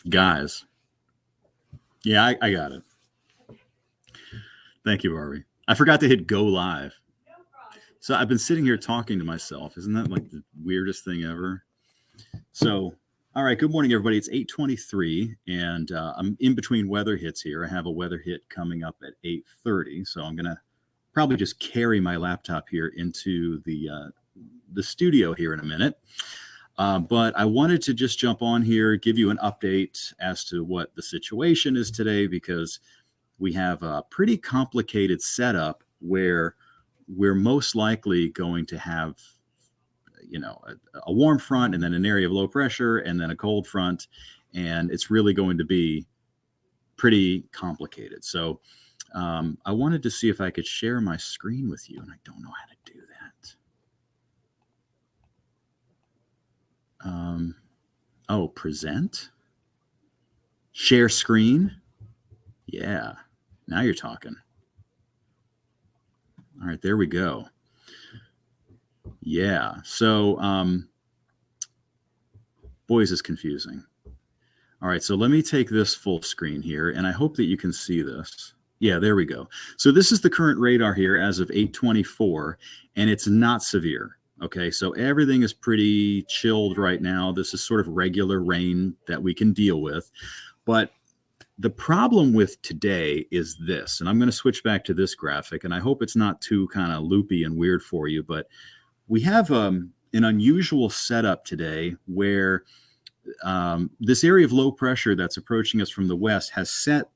Guys, yeah, I got it. Thank you, Barbie. I forgot to hit go live. So I've been sitting here talking to myself. Isn't that like the weirdest thing ever? So, all right. Good morning, everybody. It's 8:23, and I'm in between weather hits here. I have a weather hit coming up at 8:30, so I'm gonna probably just carry my laptop here into the studio here in a minute. But I wanted to just jump on here, give you an update as to what the situation is today, because we have a pretty complicated setup where we're most likely going to have, a warm front and then an area of low pressure and then a cold front. And it's really going to be pretty complicated. So I wanted to see if I could share my screen with you, and I don't know how to do that. Present, share screen. Yeah, now you're talking. All right, there we go. Yeah, so boy, is this confusing. All right, so let me take this full screen here, and I hope that you can see this. Yeah, there we go. So this is the current radar here as of 8:24, and it's not severe. Okay, so everything is pretty chilled right now. This is sort of regular rain that we can deal with. But the problem with today is this, and I'm going to switch back to this graphic, and I hope it's not too kind of loopy and weird for you, but we have an unusual setup today where this area of low pressure that's approaching us from the west has set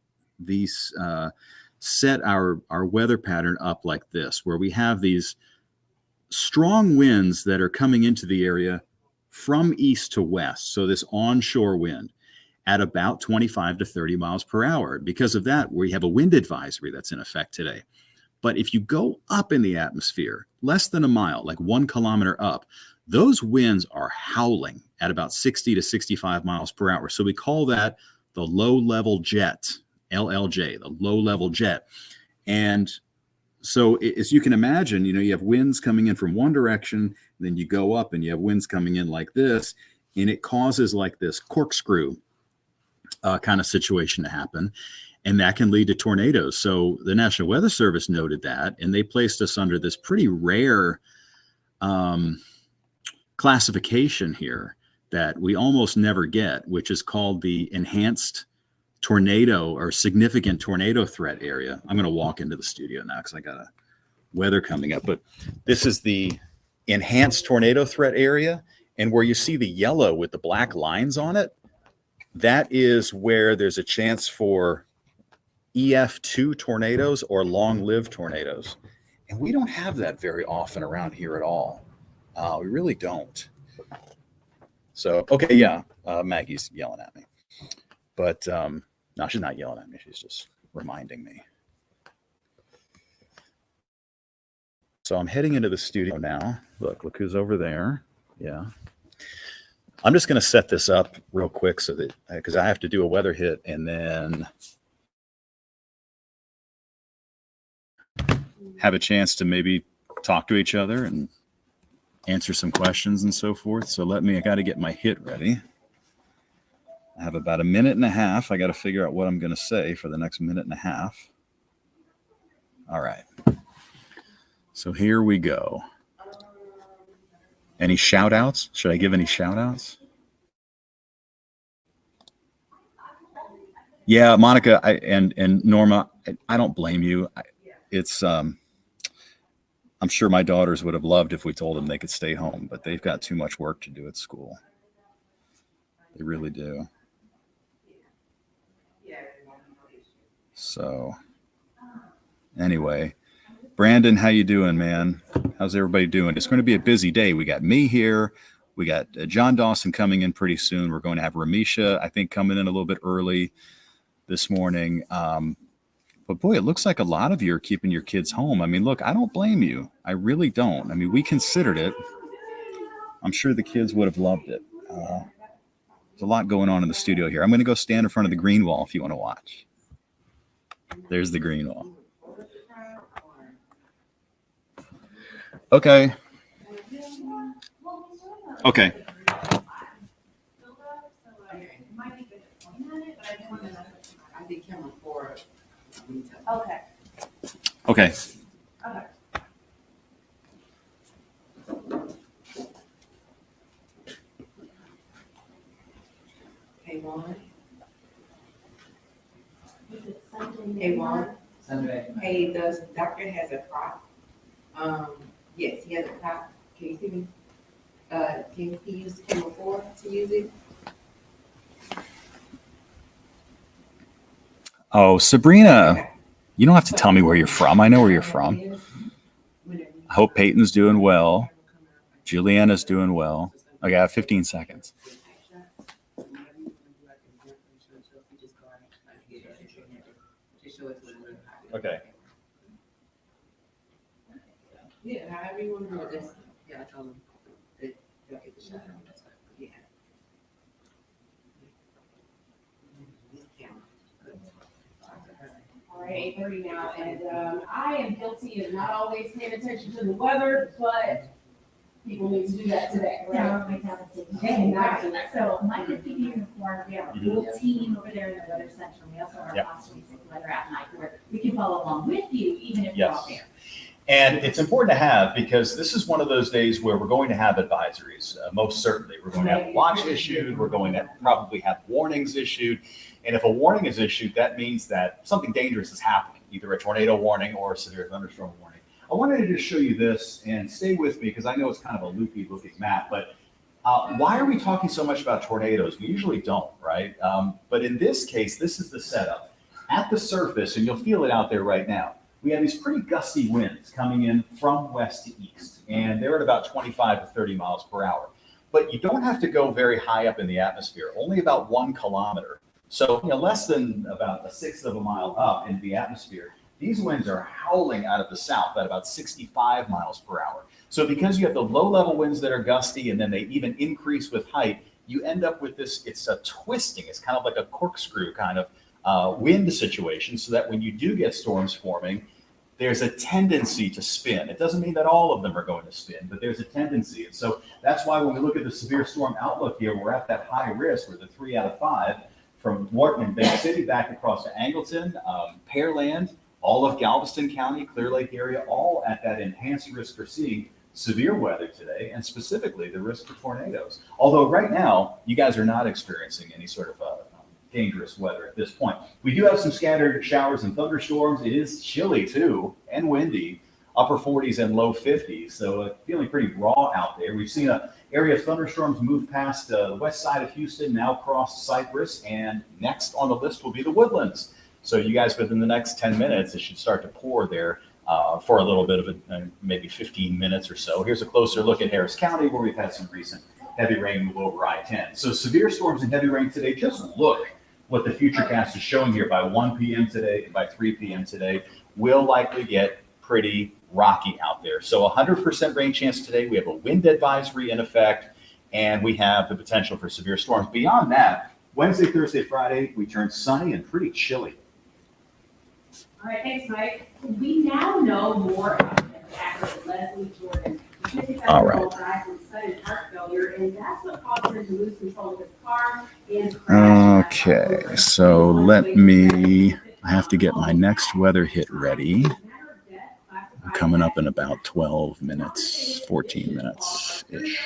our weather pattern up like this, where we have these strong winds that are coming into the area from east to west. So this onshore wind at about 25 to 30 miles per hour. Because of that, we have a wind advisory that's in effect today. But if you go up in the atmosphere, less than a mile, like 1 kilometer up, those winds are howling at about 60 to 65 miles per hour. So we call that the low level jet, LLJ, the low level jet. And so as you can imagine, you have winds coming in from one direction, then you go up and you have winds coming in like this, and it causes like this corkscrew kind of situation to happen. And that can lead to tornadoes. So the National Weather Service noted that, and they placed us under this pretty rare classification here that we almost never get, which is called the enhanced tornado or significant tornado threat area. I'm going to walk into the studio now because I got a weather coming up. But this is the enhanced tornado threat area. And where you see the yellow with the black lines on it, that is where there's a chance for EF2 tornadoes or long-lived tornadoes. And we don't have that very often around here at all. We really don't. So, okay, yeah, Maggie's yelling at me. But no, she's not yelling at me. She's just reminding me. So I'm heading into the studio now. Look who's over there. Yeah. I'm just going to set this up real quick so that, because I have to do a weather hit and then have a chance to maybe talk to each other and answer some questions and so forth. So I got to get my hit ready. I have about a minute and a half. I got to figure out what I'm going to say for the next minute and a half. All right. So here we go. Any shout outs? Should I give any shout outs? Yeah, Monica and Norma, I don't blame you. I'm sure my daughters would have loved if we told them they could stay home, but they've got too much work to do at school. They really do. So anyway, Brandon, how you doing, man? How's everybody doing? It's going to be a busy day. We got me here. We got John Dawson coming in pretty soon. We're going to have Ramisha, I think, coming in a little bit early this morning. But boy, it looks like a lot of you are keeping your kids home. I mean, look, I don't blame you. I really don't. I mean, we considered it. I'm sure the kids would have loved it. There's a lot going on in the studio here. I'm going to go stand in front of the green wall if you want to watch. There's the green wall. Okay. Okay. Okay. Hey, Juan. Is it something? Hey, Juan. Sunday. Hey, the doctor has a prop. Yes, he has a prop. Can you see me? Can he use camera 4 to use it? Oh, Sabrina, you don't have to tell me where you're from. I know where you're from. I hope Peyton's doing well. Juliana's doing well. Okay, I have 15 seconds. Okay. Yeah, however you want to do it. That's, yeah, I told him that they'll get the shot. Yeah. This camera. All right, 8:30 now, and I am guilty of not always paying attention to the weather, but people need to do that today, right? Yeah, my dad is taking care. So Mike is keeping you informed. We have a whole team over there in the weather section. We also have our Yep. Fox 360 weather app, Mike, where we can follow along with you, even if you're out there. And it's important to have because this is one of those days where we're going to have advisories. Most certainly, we're going to have a watch issued. We're going to probably have warnings issued. And if a warning is issued, that means that something dangerous is happening, either a tornado warning or a severe thunderstorm warning. I wanted to just show you this and stay with me because I know it's kind of a loopy looking map, but why are we talking so much about tornadoes? We usually don't, right? But in this case, this is the setup. At the surface, and you'll feel it out there right now, we have these pretty gusty winds coming in from west to east, and they're at about 25 to 30 miles per hour. But you don't have to go very high up in the atmosphere, only about 1 kilometer. So less than about a sixth of a mile up into the atmosphere. These winds are howling out of the south at about 65 miles per hour. So because you have the low level winds that are gusty and then they even increase with height, you end up with this, it's a twisting, it's kind of like a corkscrew kind of wind situation, so that when you do get storms forming, there's a tendency to spin. It doesn't mean that all of them are going to spin, but there's a tendency. And so that's why when we look at the severe storm outlook here, we're at that high risk with the 3 out of 5 from Wharton and Bay City back across to Angleton, Pearland, all of Galveston County, Clear Lake area, all at that enhanced risk for seeing severe weather today, and specifically the risk for tornadoes. Although right now, you guys are not experiencing any sort of dangerous weather at this point. We do have some scattered showers and thunderstorms. It is chilly too, and windy, upper 40s and low 50s. So feeling pretty raw out there. We've seen an area of thunderstorms move past the west side of Houston, now cross Cypress, and next on the list will be the Woodlands. So you guys, within the next 10 minutes, it should start to pour there for a little bit of maybe 15 minutes or so. Here's a closer look at Harris County, where we've had some recent heavy rain move over I-10. So severe storms and heavy rain today. Just look what the Futurecast is showing here. By 1 p.m. today, by 3 p.m. today, will likely get pretty rocky out there. So 100% rain chance today. We have a wind advisory in effect, and we have the potential for severe storms. Beyond that, Wednesday, Thursday, Friday, we turn sunny and pretty chilly. All right, thanks, Mike. We now know more about the actor Leslie Jordan. All right. From sudden heart failure, and that's what caused him to lose control of his car and crash. Okay, so I have to get my next weather hit ready. I'm coming up in about 12 minutes, 14 minutes-ish.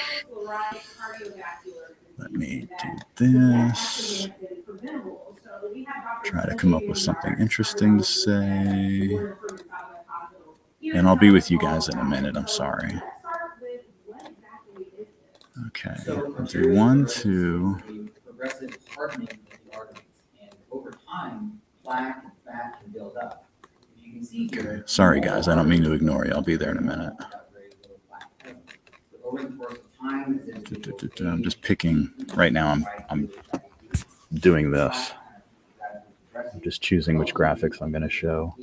Let me do this. Try to come up with something interesting to say. And I'll be with you guys in a minute. I'm sorry. Okay. I'll do 1, 2. Progressive hardening of the arteries, and over time, plaque and fat can build up. If you can see here. Sorry, guys. I don't mean to ignore you. I'll be there in a minute. Over the course of time, I'm just picking. Right now, I'm doing this. I'm just choosing which graphics I'm going to show.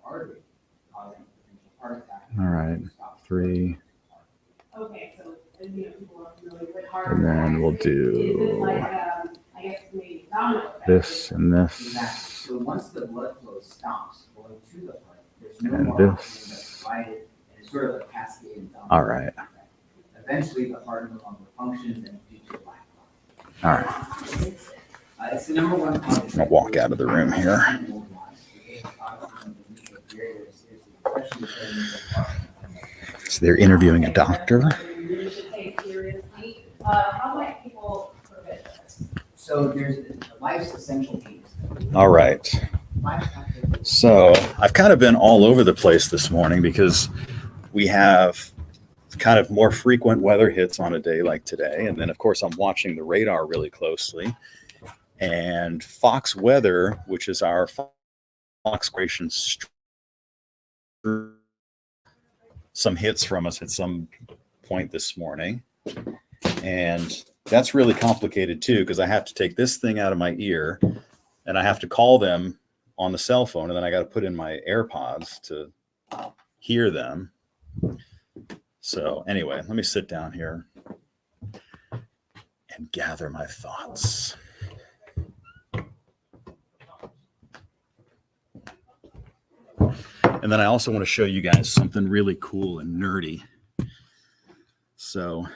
All right, 3. Okay, so people are really with heart. And then we'll do this and this. So once the blood flow stops going to the heart, there's no And more this. oxygen that's provided, and it's sort of a cascade and domino All right. effect. Eventually, the heart no longer functions and due to black clot. All right. It's the number one cause. I'll walk out of the room here. So they're interviewing a doctor. You should take seriously. How might people prevent this? So there's life's essential needs. All right. Life's not. So I've kind of been all over the place this morning because we have kind of more frequent weather hits on a day like today. And then, of course, I'm watching the radar really closely. And Fox Weather, which is our Fox Creation, some hits from us at some point this morning. And that's really complicated too, because I have to take this thing out of my ear and I have to call them on the cell phone, and then I got to put in my AirPods to hear them. So anyway, let me sit down here and gather my thoughts. And then I also want to show you guys something really cool and nerdy. So,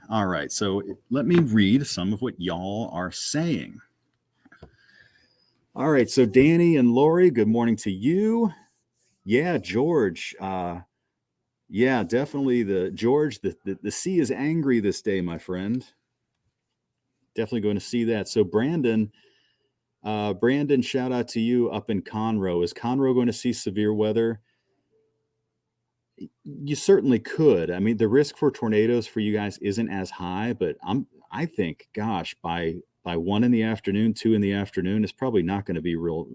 all right. So let me read some of what y'all are saying. All right. So Danny and Lori, good morning to you. Yeah, George. Yeah, definitely the sea is angry this day, my friend. Definitely going to see that. So Brandon, shout out to you up in Conroe. Is Conroe going to see severe weather? You certainly could. I mean, the risk for tornadoes for you guys isn't as high, but I think, gosh, by 1 in the afternoon, 2 in the afternoon, it's probably not going to be real,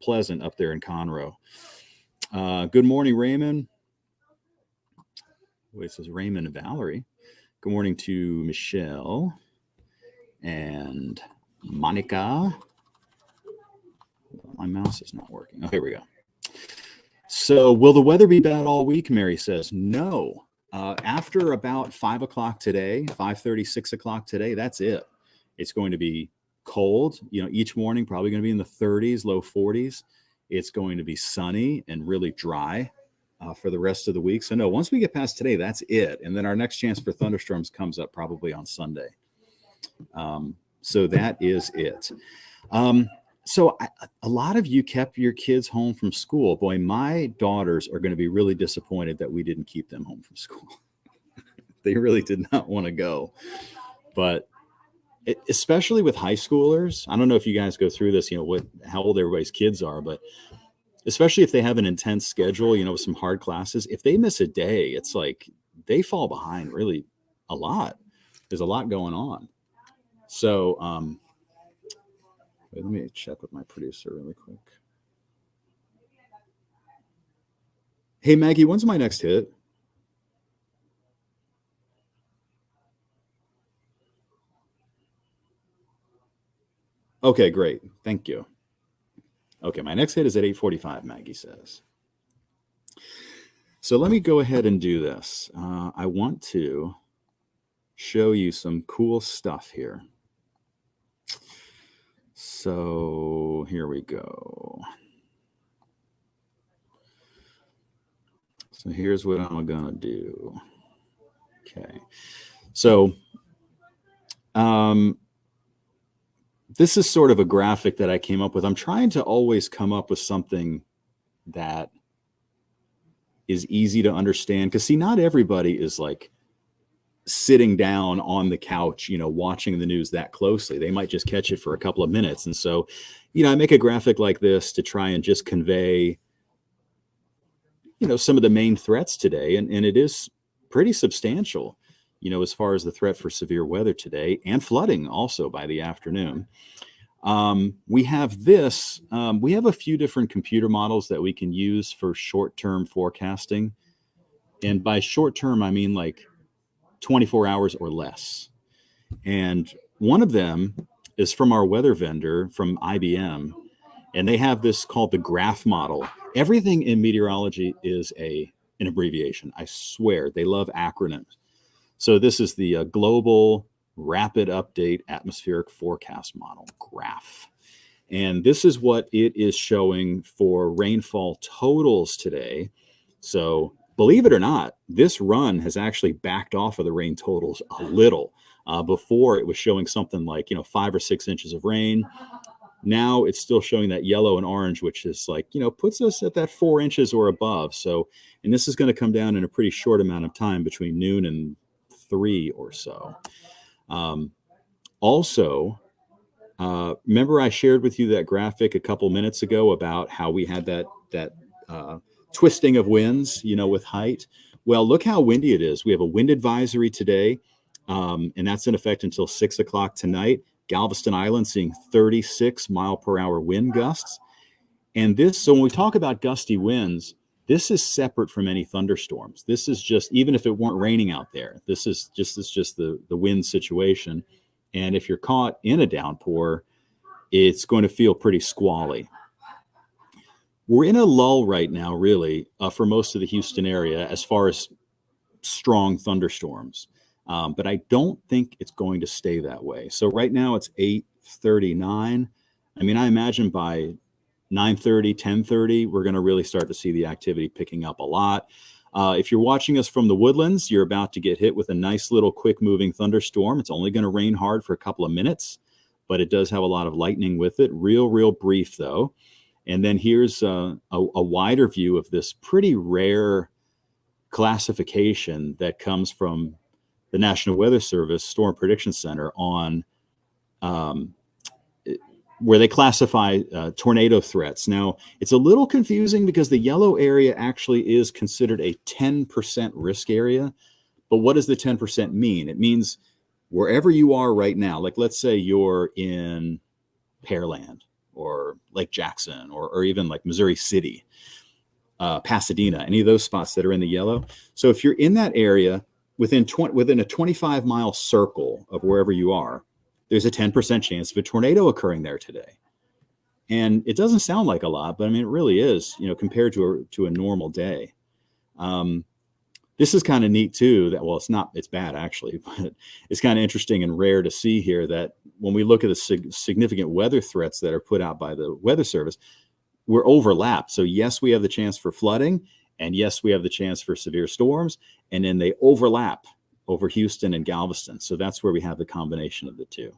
pleasant up there in Conroe. Good morning, Raymond. Wait, it says Raymond and Valerie. Good morning to Michelle and Monica. My mouse is not working. Oh, here we go. So will the weather be bad all week? Mary says, no. After about 5 o'clock today, 5:30, 6 o'clock today, that's it. It's going to be cold, each morning, probably going to be in the 30s, low 40s. It's going to be sunny and really dry for the rest of the week. So no, once we get past today, that's it. And then our next chance for thunderstorms comes up probably on Sunday. So that is it. So a lot of you kept your kids home from school. Boy, my daughters are going to be really disappointed that we didn't keep them home from school. They really did not want to go. But especially with high schoolers, I don't know if you guys go through this, how old everybody's kids are, but especially if they have an intense schedule, with some hard classes, if they miss a day, it's like they fall behind really a lot. There's a lot going on. So, wait, let me check with my producer really quick. Hey, Maggie, when's my next hit? Okay, great. Thank you. Okay, my next hit is at 8:45, Maggie says. So let me go ahead and do this. I want to show you some cool stuff here. So here we go. So here's what I'm gonna do. Okay. So this is sort of a graphic that I came up with. I'm trying to always come up with something that is easy to understand. Because see, not everybody is like sitting down on the couch, watching the news that closely. They might just catch it for a couple of minutes. And so, I make a graphic like this to try and just convey, some of the main threats today. And it is pretty substantial, as far as the threat for severe weather today and flooding also by the afternoon. We have this, we have a few different computer models that we can use for short-term forecasting. And by short-term, I mean like 24 hours or less. And one of them is from our weather vendor from IBM. And they have this called the graph model. Everything in meteorology is an abbreviation. I swear they love acronyms. So this is the Global Rapid Update Atmospheric Forecast Model, GRAPH. And this is what it is showing for rainfall totals today. So believe it or not, this run has actually backed off of the rain totals a little. Before it was showing something like, 5 or 6 inches of rain. Now it's still showing that yellow and orange, which is like, puts us at that 4 inches or above. So, and this is going to come down in a pretty short amount of time between noon and 3 or so. Also, remember I shared with you that graphic a couple minutes ago about how we had that twisting of winds, with height. Well, look how windy it is. We have a wind advisory today, and that's in effect until 6 o'clock tonight. Galveston Island seeing 36 mile per hour wind gusts. And so when we talk about gusty winds, this is separate from any thunderstorms. This is just, even if it weren't raining out there, this is just the wind situation. And if you're caught in a downpour, it's going to feel pretty squally. We're in a lull right now, really, for most of the Houston area as far as strong thunderstorms. But I don't think it's going to stay that way. So right now it's 8:39. I mean, I imagine by 9:30, 10:30, we're going to really start to see the activity picking up a lot. If you're watching us from the Woodlands, you're about to get hit with a nice little quick moving thunderstorm. It's only going to rain hard for a couple of minutes, but it does have a lot of lightning with it. Real brief though. And then here's a wider view of this pretty rare classification that comes from the National Weather Service Storm Prediction Center on where they classify tornado threats. Now, it's a little confusing because the yellow area actually is considered a 10% risk area. But what does the 10% mean? It means wherever you are right now, like let's say you're in Pearland or Lake Jackson or even like Missouri City, Pasadena, any of those spots that are in the yellow. So if you're in that area within a 25-mile circle of wherever you are, there's a 10% chance of a tornado occurring there today. And it doesn't sound like a lot, but I mean, it really is, compared to a normal day. This is kind of neat too, it's bad actually, but it's kind of interesting and rare to see here that when we look at the significant weather threats that are put out by the Weather Service, we're overlapped. So yes, we have the chance for flooding, and yes, we have the chance for severe storms, and then they overlap over Houston and Galveston. So that's where we have the combination of the two.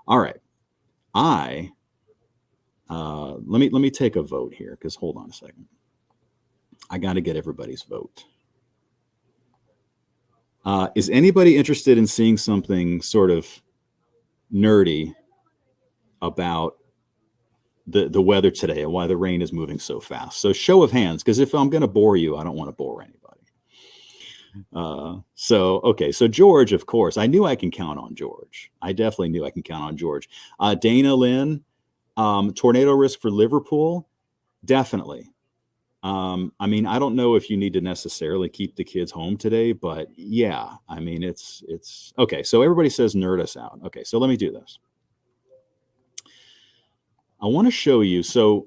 All right. Let me take a vote here, because hold on a second. I got to get everybody's vote. Is anybody interested in seeing something sort of nerdy about the weather today and why the rain is moving so fast? So show of hands, because if I'm going to bore you, I don't want to bore anybody. So George, of course, I knew I can count on George. I definitely knew I can count on George. Dana Lynn, tornado risk for Liverpool, definitely. I mean, I don't know if you need to necessarily keep the kids home today, but yeah, I mean, it's okay. So everybody says nerd us out. Okay, so let me do this. I want to show you. So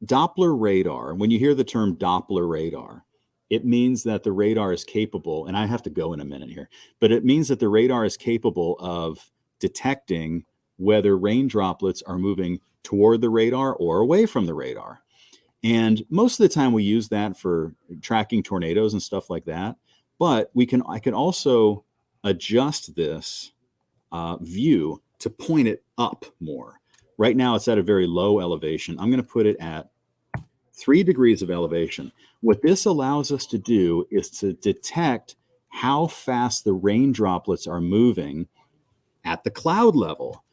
Doppler radar, when you hear the term Doppler radar, it means that the radar is capable, and I have to go in a minute here, but it means that the radar is capable of detecting whether rain droplets are moving toward the radar or away from the radar. And most of the time we use that for tracking tornadoes and stuff like that. But I can also adjust this view to point it up more. Right now it's at a very low elevation. I'm going to put it at 3 degrees of elevation. What this allows us to do is to detect how fast the rain droplets are moving at the cloud level.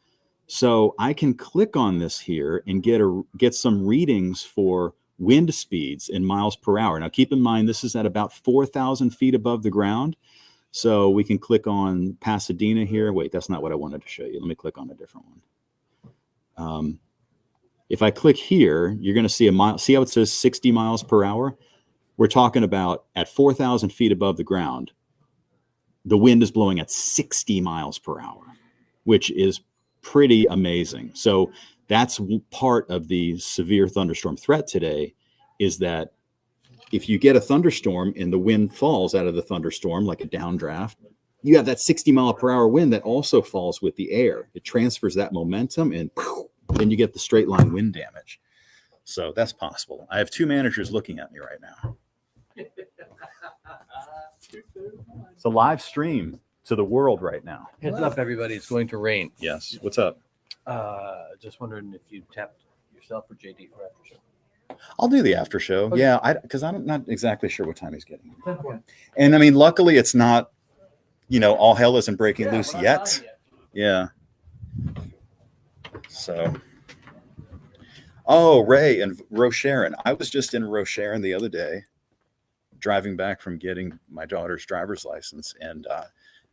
So I can click on this here and get some readings for wind speeds in miles per hour. Now keep in mind, this is at about 4,000 feet above the ground. So we can click on Pasadena here. Wait, that's not what I wanted to show you. Let me click on a different one. If I click here, you're going to see see how it says 60 miles per hour? We're talking about at 4,000 feet above the ground, the wind is blowing at 60 miles per hour, which is pretty amazing. So that's part of the severe thunderstorm threat today, is that if you get a thunderstorm and the wind falls out of the thunderstorm like a downdraft, you have that 60 mile per hour wind that also falls with the air. It transfers that momentum and then you get the straight line wind damage. So that's possible. I have 2 managers looking at me right now. It's a live stream to the world right now. Heads up, everybody, it's going to rain. Yes. What's up? Just wondering if you tapped yourself or JD for after show. I'll do the after show. Okay. Yeah, because I'm not exactly sure what time he's getting. 10:40. And I mean, luckily, it's not, all hell isn't breaking Yeah, loose we're not yet. done Yeah. So. Oh, Ray and Rosharon. I was just in Rosharon the other day, driving back from getting my daughter's driver's license, and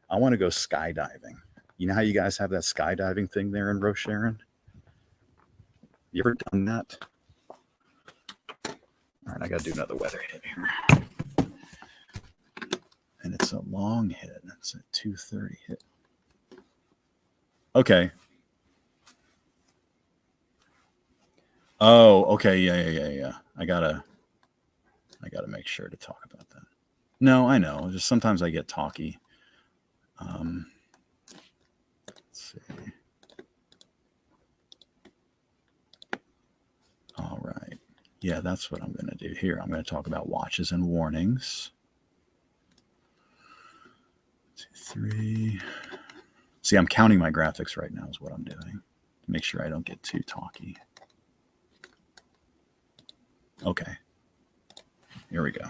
I want to go skydiving. You know how you guys have that skydiving thing there in Rosharon? You ever done that? All right, I got to do another weather hit here. And it's a long hit. It's a 2:30 hit. Okay. Oh, okay. Yeah. I gotta make sure to talk about that. No, I know. Just sometimes I get talky. Let's see. All right. Yeah, that's what I'm going to do here. I'm going to talk about watches and warnings. 2, 3. See, I'm counting my graphics right now is what I'm doing to make sure I don't get too talky. Okay. Here we go.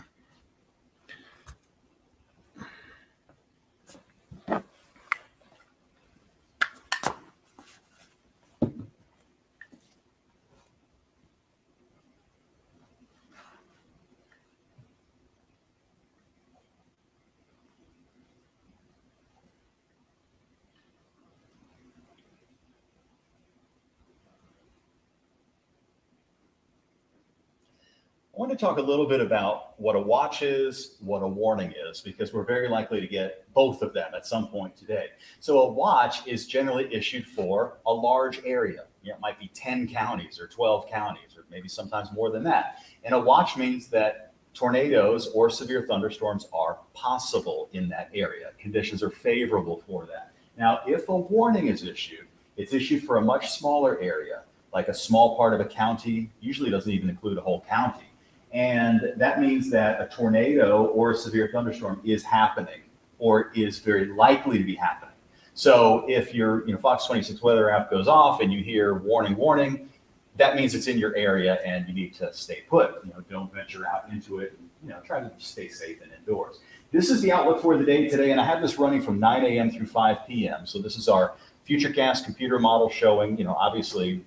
I want to talk a little bit about what a watch is, what a warning is, because we're very likely to get both of them at some point today. So a watch is generally issued for a large area. It might be 10 counties or 12 counties, or maybe sometimes more than that. And a watch means that tornadoes or severe thunderstorms are possible in that area. Conditions are favorable for that. Now, if a warning is issued, it's issued for a much smaller area, like a small part of a county, usually doesn't even include a whole county. And that means that a tornado or a severe thunderstorm is happening or is very likely to be happening. So if your Fox 26 weather app goes off and you hear warning, warning, that means it's in your area and you need to stay put. Don't venture out into it. Try to stay safe and indoors. This is the outlook for the day today, and I have this running from 9 a.m. through 5 p.m. So this is our Futurecast computer model showing, obviously,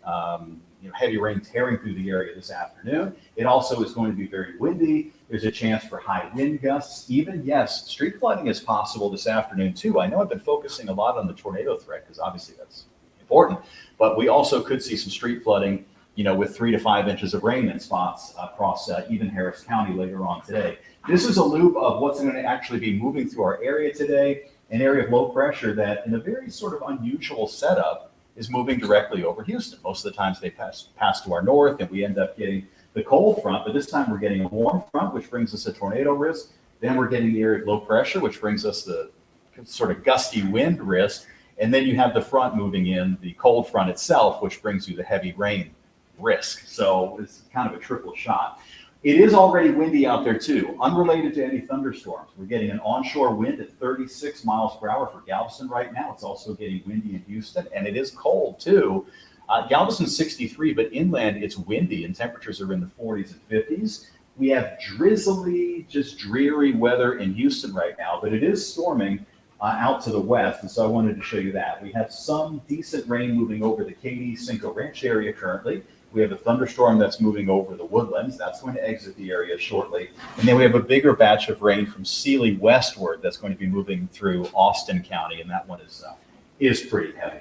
heavy rain tearing through the area this afternoon. It also is going to be very windy. There's a chance for high wind gusts. Even, yes, street flooding is possible this afternoon too. I know I've been focusing a lot on the tornado threat because obviously that's important, but we also could see some street flooding, with 3 to 5 inches of rain in spots across even Harris County later on today. This is a loop of what's going to actually be moving through our area today, an area of low pressure that in a very sort of unusual setup is moving directly over Houston. Most of the times they pass to our north and we end up getting the cold front, but this time we're getting a warm front, which brings us a tornado risk. Then we're getting the area of low pressure, which brings us the sort of gusty wind risk. And then you have the front moving in, the cold front itself, which brings you the heavy rain risk. So it's kind of a triple shot. It is already windy out there too, unrelated to any thunderstorms. We're getting an onshore wind at 36 miles per hour for Galveston right now. It's also getting windy in Houston, and it is cold too. Galveston's 63, but inland it's windy and temperatures are in the 40s and 50s. We have drizzly, just dreary weather in Houston right now, but it is storming out to the west, and so I wanted to show you that. We have some decent rain moving over the Katy Cinco Ranch area currently. We have a thunderstorm that's moving over the Woodlands. That's going to exit the area shortly. And then we have a bigger batch of rain from Sealy westward that's going to be moving through Austin County, and that one is pretty heavy.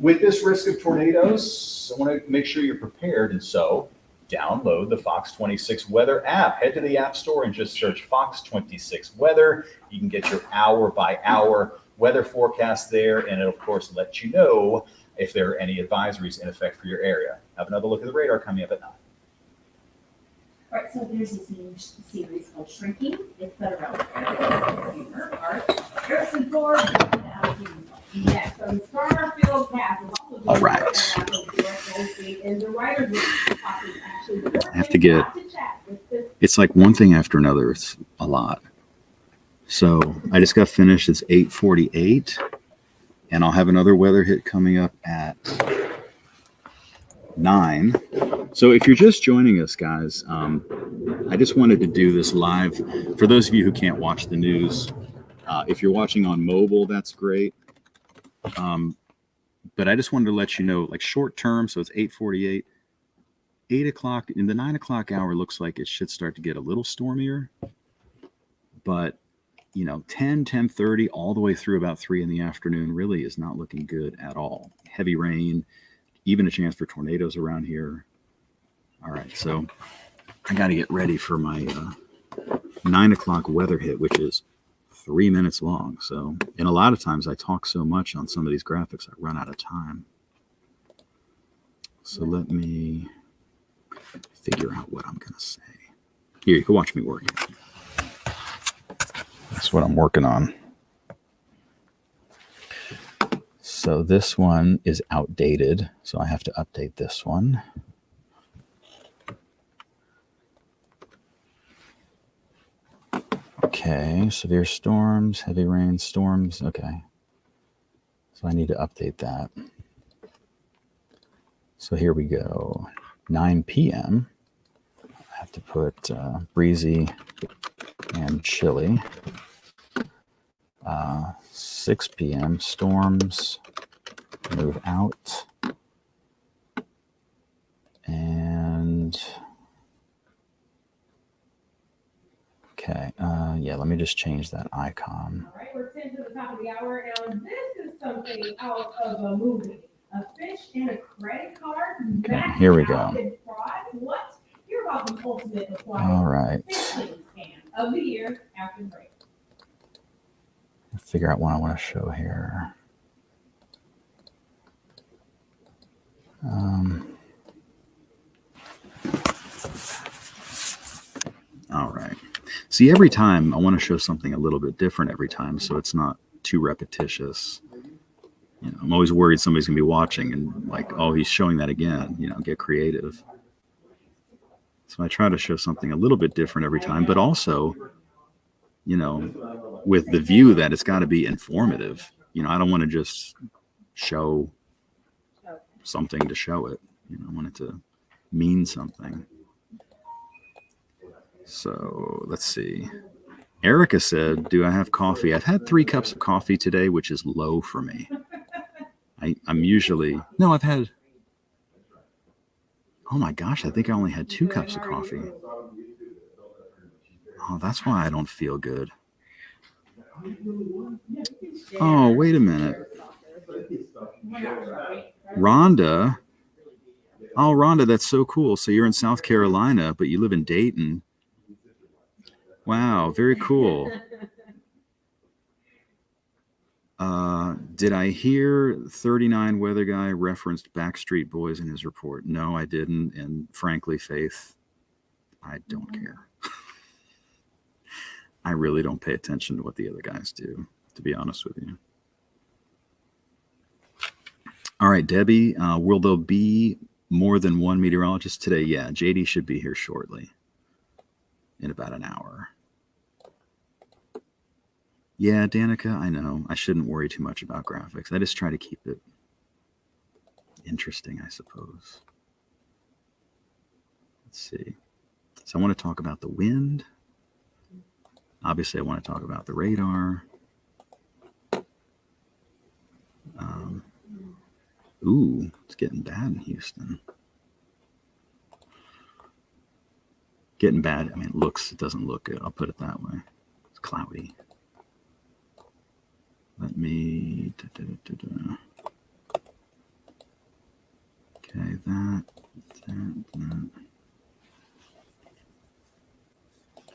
With this risk of tornadoes, I want to make sure you're prepared, and so download the Fox 26 Weather app. Head to the App Store and just search Fox 26 Weather. You can get your hour-by-hour weather forecast there, and it'll, of course, let you know if there are any advisories in effect for your area. Have another look at the radar coming up at 9. All right, so there's this new series called Shrinking. It's about Harrison Ford and Alabama. Yes, so Starfield Pass is also doing All right. and the writers room actually. I have to get- It's like one thing after another. It's a lot. So I just got finished. It's 8:48, and I'll have another weather hit coming up at 9. So if you're just joining us, guys, I just wanted to do this live. For those of you who can't watch the news, if you're watching on mobile, that's great. But I just wanted to let you know, like short term, so it's 8:48, 8 o'clock in the 9 o'clock hour looks like it should start to get a little stormier. But 10:30 all the way through about 3 in the afternoon really is not looking good at all. Heavy rain, even a chance for tornadoes around here. All right, so I got to get ready for my 9 o'clock weather hit, which is 3 minutes long. So, and a lot of times I talk so much on some of these graphics, I run out of time. So let me figure out what I'm going to say. Here, you can watch me work. That's what I'm working on. So this one is outdated, so I have to update this one. Okay, severe storms, heavy rain, storms. Okay. So I need to update that. So here we go. 9 p.m. I have to put breezy and chilly. 6 p.m. storms, move out. And okay, yeah, let me just change that icon. All right, we're 10 to the top of the hour. Now, this is something out of a movie. A fish and a credit card. Okay, here we go. Fraud. What? You're about the ultimate acquired. All right. Scam of the year after the break. Figure out what I want to show here. All right. See, every time I want to show something a little bit different every time, so it's not too repetitious. I'm always worried somebody's gonna be watching and like, oh, he's showing that again. Get creative. So I try to show something a little bit different every time, but also, with the view that it's got to be informative. I don't want to just show something to show it. I want it to mean something. So let's see. Erica said, do I have coffee? I've had 3 cups of coffee today, which is low for me. I'm usually, no, I've had, oh my gosh, I think I only had 2 cups of coffee. Oh, that's why I don't feel good. Oh, wait a minute. Rhonda. Oh, Rhonda, that's so cool. So you're in South Carolina, but you live in Dayton. Wow, very cool. Did I hear 39 weather guy referenced Backstreet Boys in his report? No, I didn't. And frankly, Faith, I don't care. I really don't pay attention to what the other guys do, to be honest with you. All right, Debbie, will there be more than one meteorologist today? Yeah, JD should be here shortly, in about an hour. Yeah, Danica, I know. I shouldn't worry too much about graphics. I just try to keep it interesting, I suppose. Let's see. So I want to talk about the wind. Obviously, I want to talk about the radar. Ooh, it's getting bad in Houston. Getting bad. I mean, it doesn't look good. I'll put it that way. It's cloudy. Let me. Okay, that.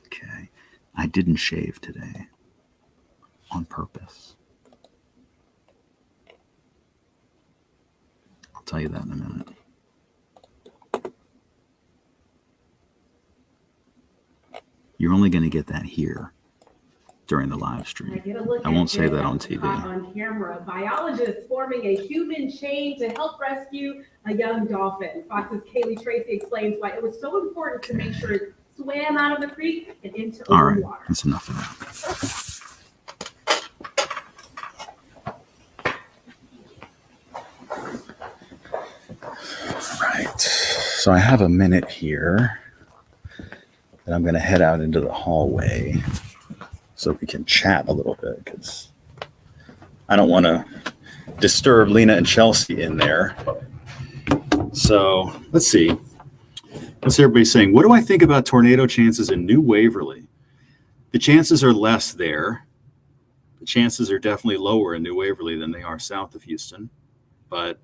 Okay. I didn't shave today on purpose. I'll tell you that in a minute. You're only going to get that here during the live stream. I won't say that on TV. On camera, biologists forming a human chain to help rescue a young dolphin. Fox's Kaylee Tracy explains why it was so important to make sure it swam out of the creek and into open All right, water. that's enough of that. All right. So I have a minute here, and I'm going to head out into the hallway so we can chat a little bit, because I don't want to disturb Lena and Chelsea in there. So let's see. What's everybody saying? What do I think about tornado chances in New Waverly? The chances are less there. The chances are definitely lower in New Waverly than they are south of Houston, but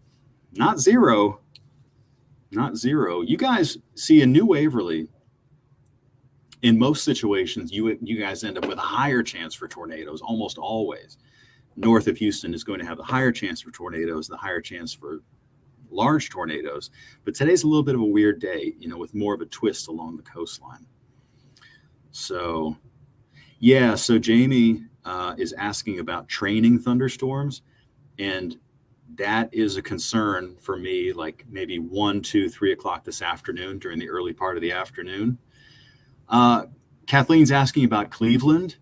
not zero. Not zero. You guys see in New Waverly, in most situations, you guys end up with a higher chance for tornadoes, almost always. North of Houston is going to have the higher chance for tornadoes, the higher chance for large tornadoes. But today's a little bit of a weird day, with more of a twist along the coastline. So, yeah, so Jamie is asking about training thunderstorms, and that is a concern for me, like maybe 1, 2, 3 o'clock this afternoon during the early part of the afternoon. Kathleen's asking about Cleveland.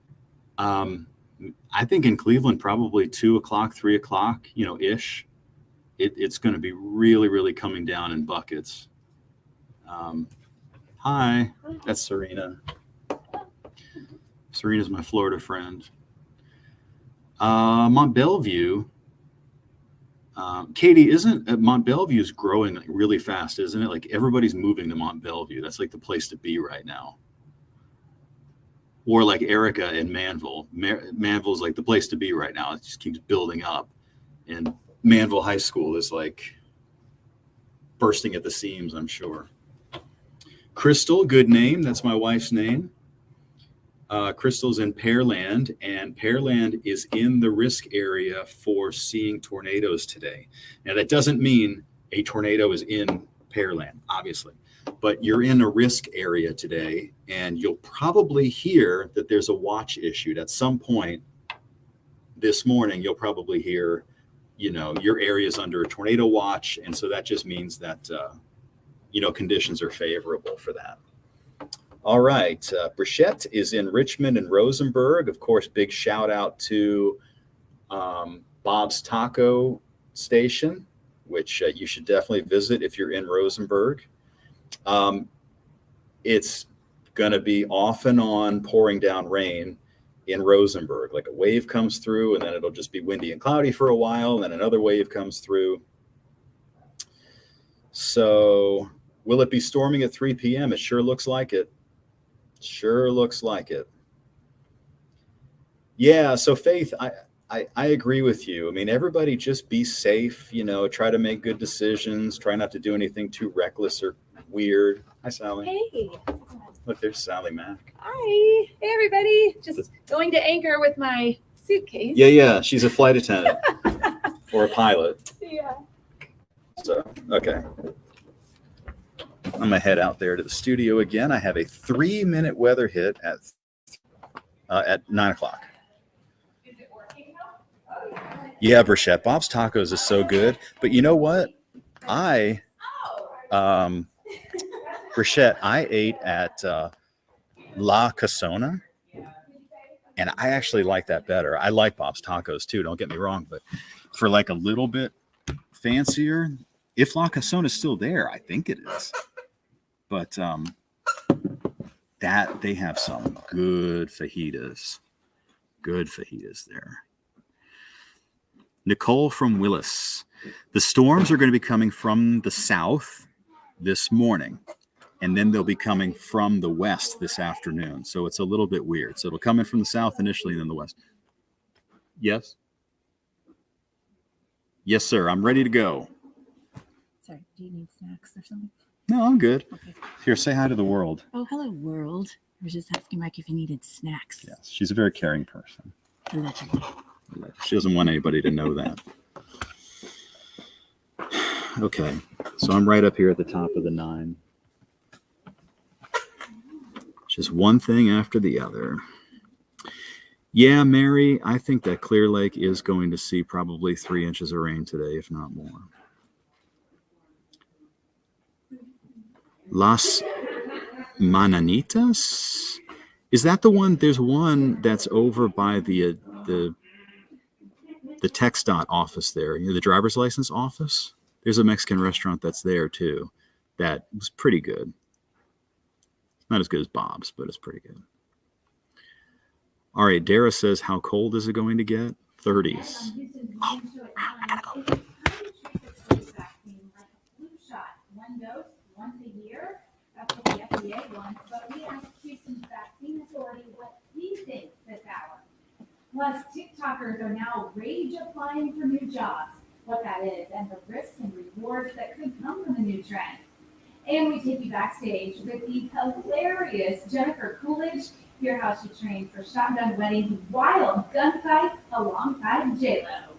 I think in Cleveland, probably 2 o'clock, 3 o'clock, ish. It's going to be really, really coming down in buckets. Hi, that's Serena. Serena's my Florida friend. Mont Bellevue. Katie, isn't Mont Bellevue is growing really fast, isn't it? Like everybody's moving to Mont Bellevue. That's like the place to be right now. Or like Erica in Manville. Manville's like the place to be right now. It just keeps building up. And Manville High School is like bursting at the seams, I'm sure. Crystal, good name. That's my wife's name. Crystal's in Pearland, and Pearland is in the risk area for seeing tornadoes today. Now, that doesn't mean a tornado is in Pearland, obviously, but you're in a risk area today, and you'll probably hear that there's a watch issued at some point this morning. You'll probably hear, your area is under a tornado watch, and so that just means that, conditions are favorable for that. All right. Brichette is in Richmond and Rosenberg. Of course, big shout out to Bob's Taco Station, which you should definitely visit if you're in Rosenberg. It's going to be off and on pouring down rain in Rosenberg. Like a wave comes through, and then it'll just be windy and cloudy for a while, and then another wave comes through. So will it be storming at 3 p.m.? It sure looks like it. Sure looks like it. Yeah, so Faith, I agree with you. I mean, everybody just be safe, try to make good decisions, try not to do anything too reckless or weird. Hi, Sally. Hey. Look, there's Sally Mack. Hi. Hey, everybody. Just going to Anchor with my suitcase. Yeah. She's a flight attendant or a pilot. Yeah. So, okay. I'm going to head out there to the studio again. I have a 3-minute weather hit at 9 o'clock. Is it working Yeah, Brichette. Bob's Tacos is so good. But you know what? Brichette, I ate at La Casona, and I actually like that better. I like Bob's Tacos too, don't get me wrong, but for like a little bit fancier, if La Casona is still there, I think it is. But that they have some good fajitas. Good fajitas there. Nicole from Willis. The storms are going to be coming from the south this morning, and then they'll be coming from the west this afternoon. So it's a little bit weird. So it'll come in from the south initially and then the west. Yes? Yes, sir. I'm ready to go. Sorry, do you need snacks or something? No, I'm good. Okay. Here, say hi to the world. Oh, hello, world. I was just asking Mike if you needed snacks. Yes, she's a very caring person. Allegedly. She doesn't want anybody to know that. Okay, so I'm right up here at the top of the 9. Just one thing after the other. Yeah, Mary, I think that Clear Lake is going to see probably 3 inches of rain today, if not more. Las Mananitas? Is that the one? There's one that's over by the TxDOT office there, the driver's license office. There's a Mexican restaurant that's there too. that was pretty good. Not as good as Bob's, but it's pretty good. All right, Dara says, how cold is it going to get? 30s. One dose once a year. That's what the FDA wants. But we asked Houston's vaccine authority what he thinks this hour. Plus, TikTokers are now rage applying for new jobs, what that is, and the risks and rewards that could come from the new trend. And we take you backstage with the hilarious Jennifer Coolidge. Hear how she trained for shotgun weddings and wild gunfights alongside J-Lo.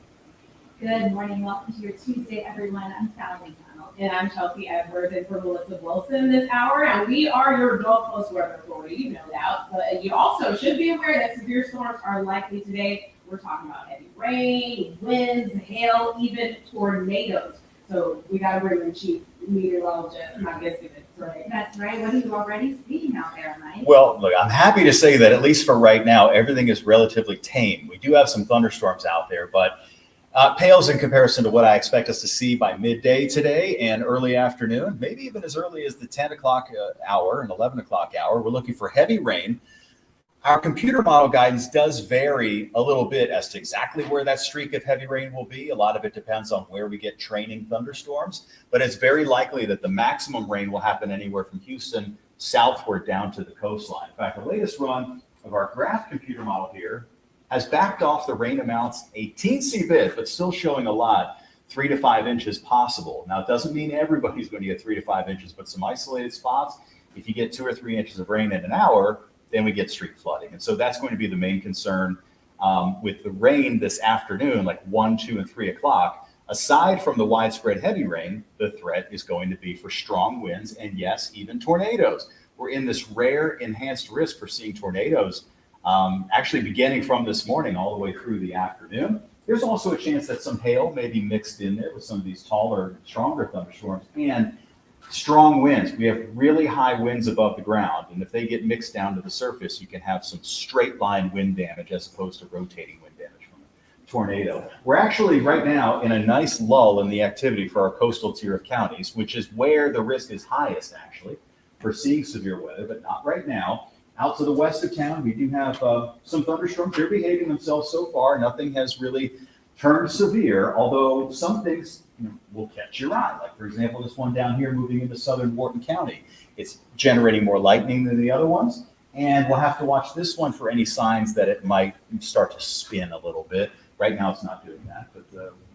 Good morning. Welcome to your Tuesday, everyone. I'm Sally McDonald. And I'm Chelsea Edwards, and for Melissa Wilson this hour. And we are your Gulf Coast weather authority, no doubt. But you also should be aware that severe storms are likely today. We're talking about heavy rain, winds, hail, even tornadoes. So we got to bring in Chief Meteorologist, not guess it, right? That's right. What are you already seeing out there, Mike? Well, look, I'm happy to say that at least for right now, everything is relatively tame. We do have some thunderstorms out there, but pales in comparison to what I expect us to see by midday today and early afternoon, maybe even as early as the 10 o'clock hour and 11 o'clock hour. We're looking for heavy rain. Our computer model guidance does vary a little bit as to exactly where that streak of heavy rain will be. A lot of it depends on where we get training thunderstorms, but it's very likely that the maximum rain will happen anywhere from Houston southward down to the coastline. In fact, the latest run of our graph computer model here has backed off the rain amounts a teensy bit, but still showing a lot, 3 to 5 inches possible. Now, it doesn't mean everybody's going to get 3 to 5 inches, but some isolated spots, if you get 2 or 3 inches of rain in an hour, then we get streak flooding. And so that's going to be the main concern with the rain this afternoon, like 1, 2, and 3 o'clock. Aside from the widespread heavy rain, the threat is going to be for strong winds and, yes, even tornadoes. We're in this rare enhanced risk for seeing tornadoes actually beginning from this morning all the way through the afternoon. There's also a chance that some hail may be mixed in there with some of these taller, stronger thunderstorms and strong winds. We have really high winds above the ground, and if they get mixed down to the surface, you can have some straight line wind damage as opposed to rotating wind damage from a tornado. We're actually right now in a nice lull in the activity for our coastal tier of counties, which is where the risk is highest actually for seeing severe weather, but not right now. Out to the west of town, we do have some thunderstorms. They're behaving themselves so far. Nothing has really turned severe, although some things will catch your eye. Like, for example, this one down here moving into southern Wharton County. It's generating more lightning than the other ones. And we'll have to watch this one for any signs that it might start to spin a little bit. Right now, it's not doing that, but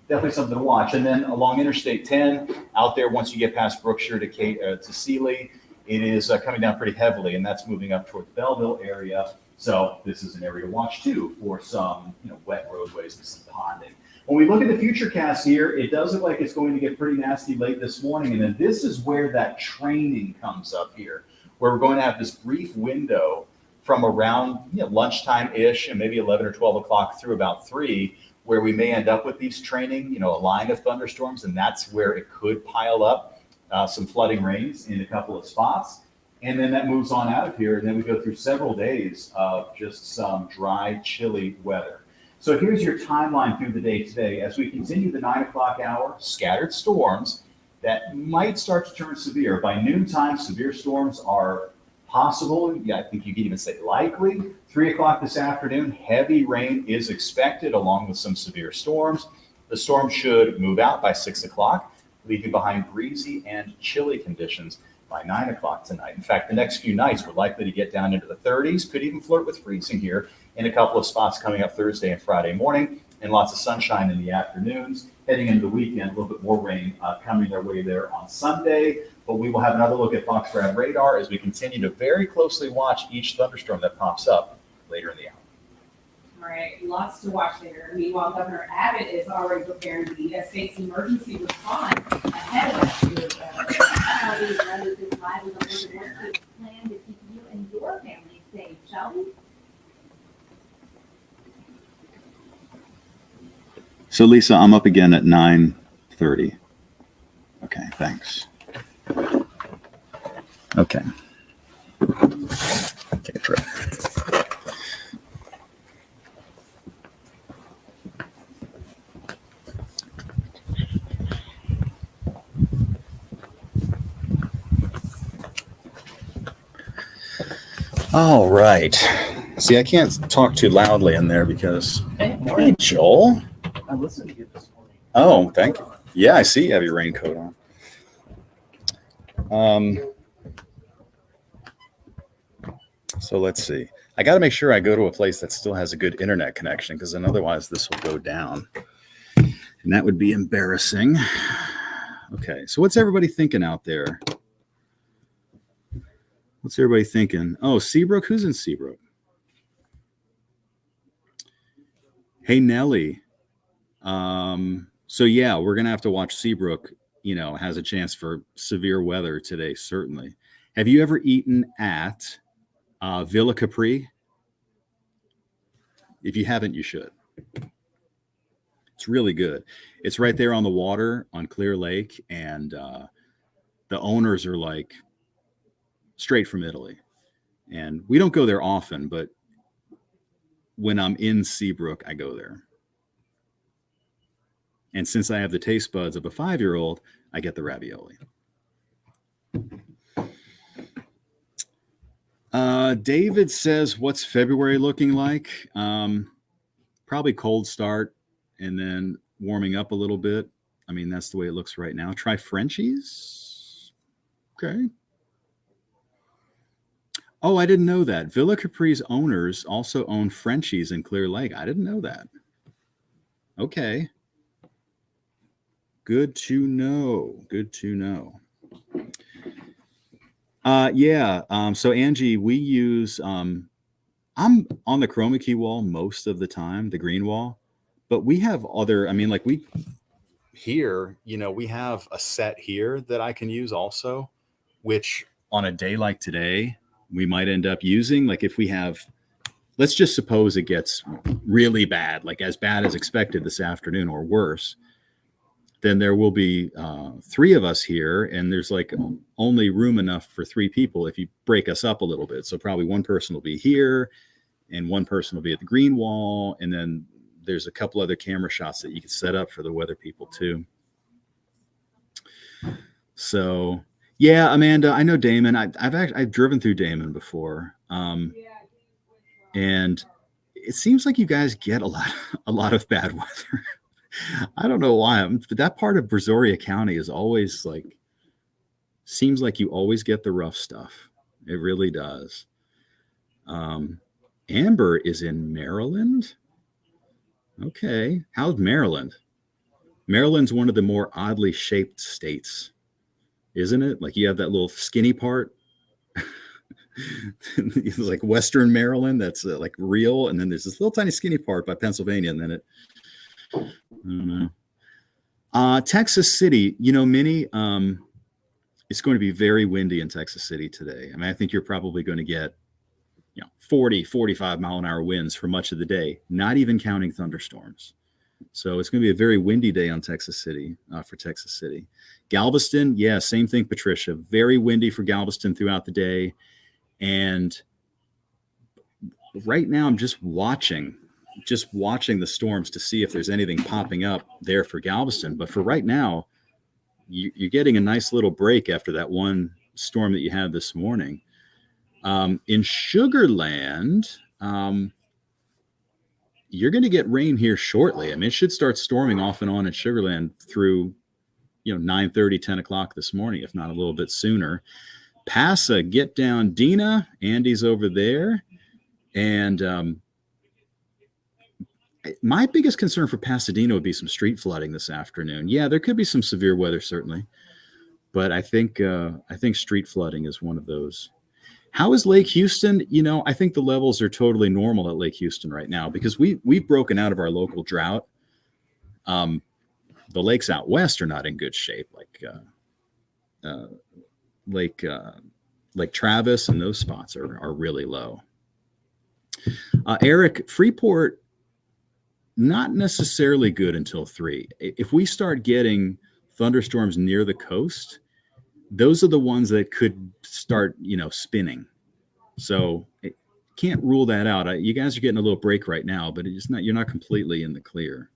definitely something to watch. And then along Interstate 10, out there, once you get past Brookshire to Sealy, it is coming down pretty heavily, and that's moving up toward the Belleville area. So this is an area to watch too for some wet roadways and some ponding. When we look at the futurecast here, it does look like it's going to get pretty nasty late this morning. And then this is where that training comes up here, where we're going to have this brief window from around lunchtime-ish and maybe 11 or 12 o'clock through about 3, where we may end up with these training, a line of thunderstorms, and that's where it could pile up. Some flooding rains in a couple of spots. And then that moves on out of here. And then we go through several days of just some dry, chilly weather. So here's your timeline through the day today. As we continue the 9 o'clock hour, scattered storms that might start to turn severe. By noontime, severe storms are possible. Yeah, I think you could even say likely. 3 o'clock this afternoon, heavy rain is expected along with some severe storms. The storm should move out by 6 o'clock. Leaving behind breezy and chilly conditions by 9 o'clock tonight. In fact, the next few nights we're likely to get down into the 30s, could even flirt with freezing here in a couple of spots coming up Thursday and Friday morning, and lots of sunshine in the afternoons. Heading into the weekend, a little bit more rain coming their way there on Sunday, but we will have another look at Foxtrot radar as we continue to very closely watch each thunderstorm that pops up later in the hour. All right, lots to watch there. Meanwhile, Governor Abbott is already preparing the state's emergency response ahead of that severe weather. How these weathers is live with a look at what to plan to keep you and your family safe, shall we? So Lisa, I'm up again at 9:30. Okay, thanks. Okay. Take a trip. All right. See, I can't talk too loudly in there because. Hey, Joel. I listened to you this morning. Oh, thank you. Yeah, I see you have your raincoat on. So let's see. I got to make sure I go to a place that still has a good internet connection because then otherwise this will go down. And that would be embarrassing. Okay, so what's everybody thinking out there? What's everybody thinking? Oh, Seabrook? Who's in Seabrook? Hey, Nelly. So yeah, we're going to have to watch Seabrook, has a chance for severe weather today, certainly. Have you ever eaten at Villa Capri? If you haven't, you should. It's really good. It's right there on the water on Clear Lake, and the owners are like straight from Italy. And we don't go there often, but when I'm in Seabrook, I go there. And since I have the taste buds of a 5-year-old, I get the ravioli. David says, what's February looking like? Probably cold start and then warming up a little bit. I mean, that's the way it looks right now. Try Frenchies. Okay. Oh, I didn't know that. Villa Capri's owners also own Frenchies in Clear Lake. I didn't know that. Okay. Good to know. Good to know. So Angie, we use, I'm on the chroma key wall most of the time, the green wall, but we have other, we have a set here that I can use also, which on a day like today, we might end up using, like if we have, let's just suppose it gets really bad, like as bad as expected this afternoon or worse, then there will be 3 of us here, and there's like only room enough for 3 people if you break us up a little bit. So probably one person will be here, and one person will be at the green wall, and then there's a couple other camera shots that you can set up for the weather people too. So yeah, Amanda, I know Damon. I've driven through Damon before, and it seems like you guys get a lot of bad weather. I don't know why, but that part of Brazoria County is always seems like you always get the rough stuff. It really does. Amber is in Maryland. Okay. How's Maryland? Maryland's one of the more oddly shaped states, isn't it? Like you have that little skinny part. It's like Western Maryland. That's like real. And then there's this little tiny skinny part by Pennsylvania. And then I don't know. Texas City, Minnie, it's going to be very windy in Texas City today. I think you're probably going to get, 40, 45 mile an hour winds for much of the day, not even counting thunderstorms. So it's going to be a very windy day on Texas City, for Texas City. Galveston, yeah, same thing, Patricia. Very windy for Galveston throughout the day. And right now I'm just watching the storms to see if there's anything popping up there for Galveston. But for right now, you're getting a nice little break after that one storm that you had this morning. In Sugar Land, you're going to get rain here shortly. It should start storming off and on in Sugar Land through, 9:30, 10 o'clock this morning, if not a little bit sooner. Passa, get down. Dina, Andy's over there. And my biggest concern for Pasadena would be some street flooding this afternoon. Yeah, there could be some severe weather, certainly. But I think street flooding is one of those. How is Lake Houston? I think the levels are totally normal at Lake Houston right now because we've broken out of our local drought. The lakes out west are not in good shape, like Lake Travis, and those spots are really low. Eric, Freeport, not necessarily good until 3. If we start getting thunderstorms near the coast, those are the ones that could start, spinning. So can't rule that out. You guys are getting a little break right now, but you're not completely in the clear.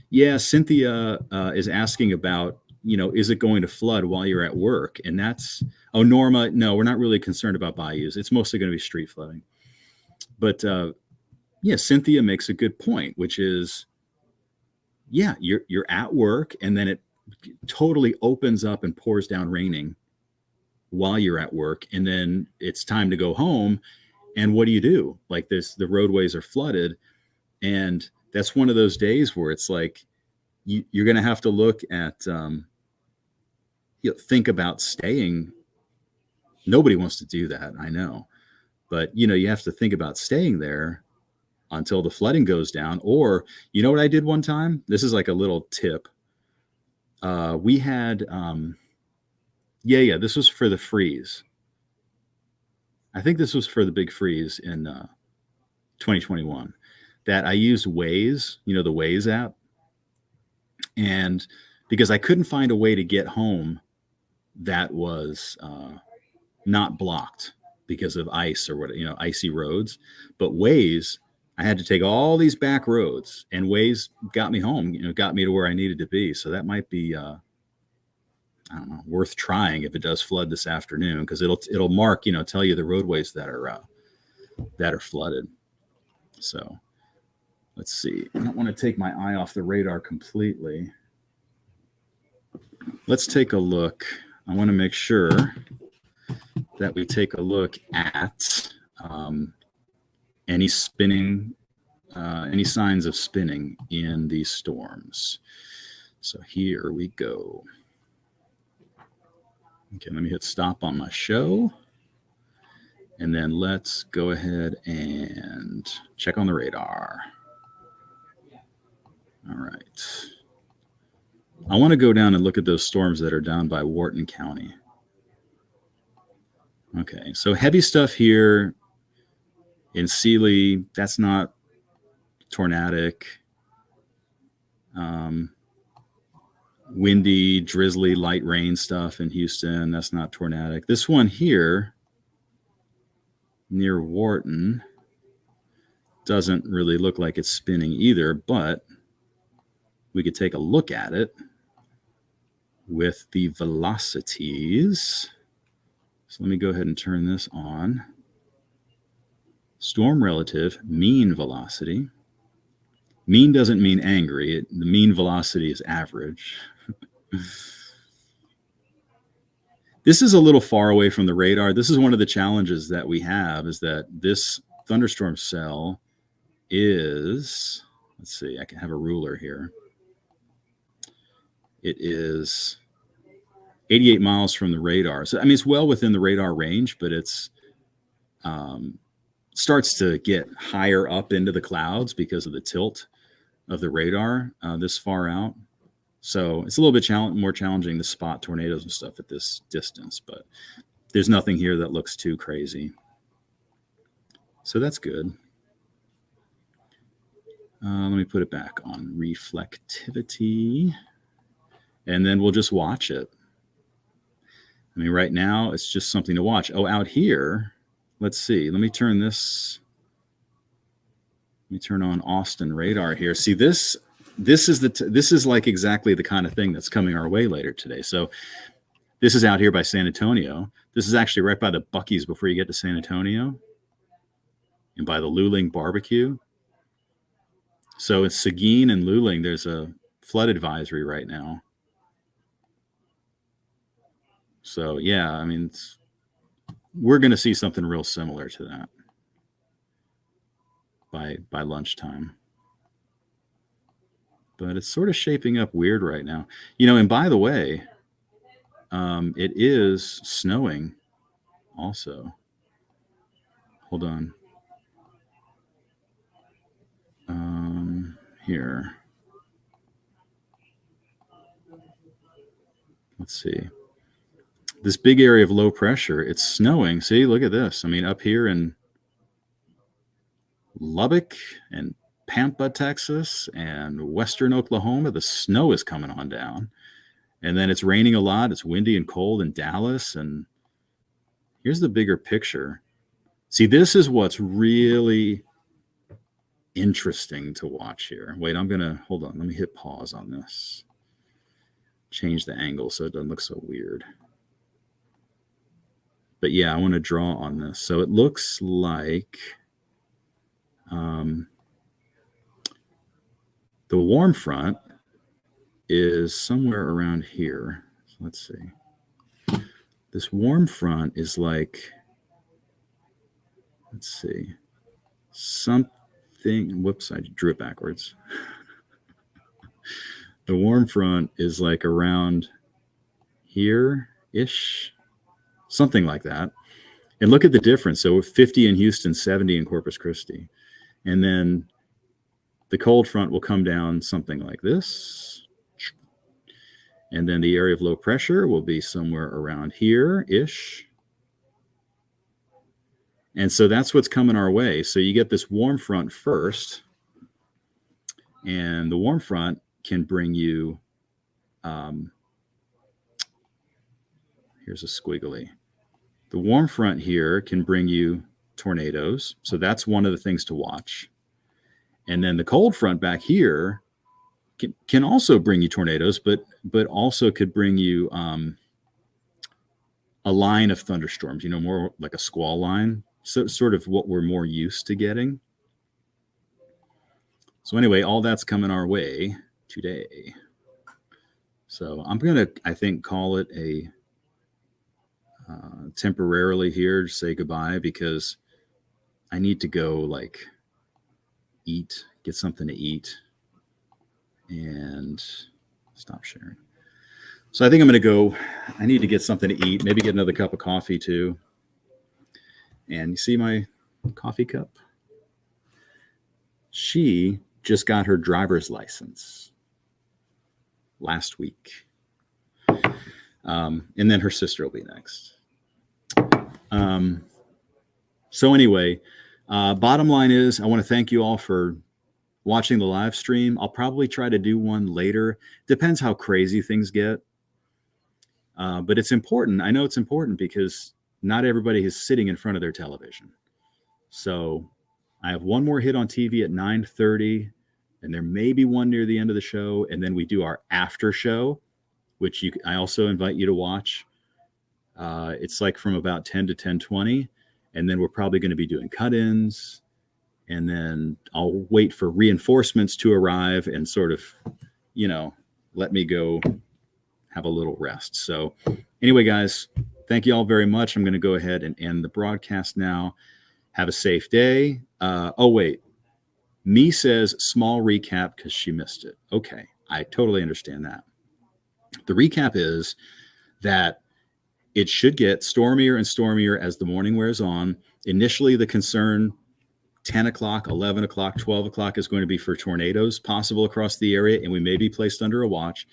Yeah, Cynthia is asking about, is it going to flood while you're at work? And that's, oh, Norma, no, we're not really concerned about bayous. It's mostly going to be street flooding. But yeah, Cynthia makes a good point, which is, yeah, you're at work and then it totally opens up and pours down raining while you're at work. And then it's time to go home. And what do? Like the roadways are flooded. And that's one of those days where it's like, you're going to have to look at, think about staying. Nobody wants to do that, I know. But, you have to think about staying there until the flooding goes down. Or, you know what I did one time? This is like a little tip. We had, this was for the freeze. I think this was for the big freeze in 2021, that I used Waze, the Waze app. And because I couldn't find a way to get home that was not blocked because of ice or what, icy roads. But Waze, I had to take all these back roads, and Waze got me home, got me to where I needed to be. So that might be, I don't know, worth trying if it does flood this afternoon, because it'll mark, tell you the roadways that are flooded. So let's see. I don't want to take my eye off the radar completely. Let's take a look. I want to make sure that we take a look at any spinning, any signs of spinning in these storms. So here we go. Okay, let me hit stop on my show. And then let's go ahead and check on the radar. All right. I want to go down and look at those storms that are down by Wharton County. Okay, so heavy stuff here in Sealy, that's not tornadic. Windy, drizzly, light rain stuff in Houston, that's not tornadic. This one here near Wharton doesn't really look like it's spinning either, but we could take a look at it with the velocities. So let me go ahead and turn this on. Storm relative, mean velocity. Mean doesn't mean angry. The mean velocity is average. This is a little far away from the radar. This is one of the challenges that we have, is that this thunderstorm cell is, let's see, I can have a ruler here. It is 88 miles from the radar. So, I mean, it's well within the radar range, but it's starts to get higher up into the clouds because of the tilt of the radar this far out. So it's a little bit more challenging to spot tornadoes and stuff at this distance, but there's nothing here that looks too crazy. So that's good. Let me put it back on reflectivity, and then we'll just watch it. I mean, right now it's just something to watch. Oh, out here, let's see. Let me turn this. Let me turn on Austin radar here. See, this is like exactly the kind of thing that's coming our way later today. So this is out here by San Antonio. This is actually right by the Buc-ee's before you get to San Antonio, and by the Luling barbecue. So in Seguin and Luling, there's a flood advisory right now. So yeah, I mean, we're going to see something real similar to that by lunchtime. But it's sort of shaping up weird right now. And by the way, it is snowing also. Hold on. Here. Let's see. This big area of low pressure, it's snowing. See, look at this. I mean, up here in Lubbock and Pampa, Texas, and western Oklahoma, the snow is coming on down. And then it's raining a lot. It's windy and cold in Dallas. And here's the bigger picture. See, this is what's really interesting to watch here. Wait, hold on. Let me hit pause on this. change the angle so it doesn't look so weird. But yeah, I want to draw on this. So it looks like the warm front is somewhere around here. So let's see. This warm front is like, let's see, something, whoops, I drew it backwards. The warm front is like around here-ish, something like that. And look at the difference. So 50 in Houston, 70 in Corpus Christi. And then the cold front will come down something like this. And then the area of low pressure will be somewhere around here-ish. And so that's what's coming our way. So you get this warm front first. And the warm front can bring you, here's a squiggly. The warm front here can bring you tornadoes. So that's one of the things to watch. And then the cold front back here can also bring you tornadoes, but also could bring you a line of thunderstorms, you know, more like a squall line. So sort of what we're more used to getting. So anyway, all that's coming our way today. So I'm going to, I think, call it a temporarily here to say goodbye, because I need to go like eat, get something to eat, and stop sharing. So I think I'm going to go, I need to get something to eat, maybe get another cup of coffee too. And you see my coffee cup? She just got her driver's license last week. And then her sister will be next. So anyway, bottom line is I want to thank you all for watching the live stream. I'll probably try to do one later. Depends how crazy things get. But it's important. I know it's important because not everybody is sitting in front of their television. So I have one more hit on TV at 9:30, and there may be one near the end of the show. And then we do our after show, which I also invite you to watch. It's like from about 10 to 10:20. And then we're probably going to be doing cut-ins. And then I'll wait for reinforcements to arrive and sort of, you know, let me go have a little rest. So anyway, guys, thank you all very much. I'm going to go ahead and end the broadcast now. Have a safe day. Oh, wait. Me says small recap because she missed it. Okay. I totally understand that. The recap is that it should get stormier and stormier as the morning wears on. Initially, the concern 10 o'clock, 11 o'clock, 12 o'clock is going to be for tornadoes possible across the area, and we may be placed under a watch.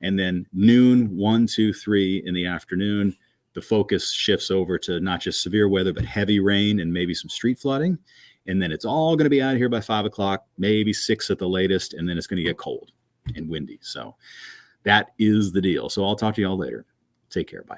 And then noon, 1, 2, 3 in the afternoon, the focus shifts over to not just severe weather, but heavy rain and maybe some street flooding. And then it's all going to be out of here by 5 o'clock, maybe 6 at the latest, and then it's going to get cold and windy. So that is the deal. So I'll talk to you all later. Take care. Bye.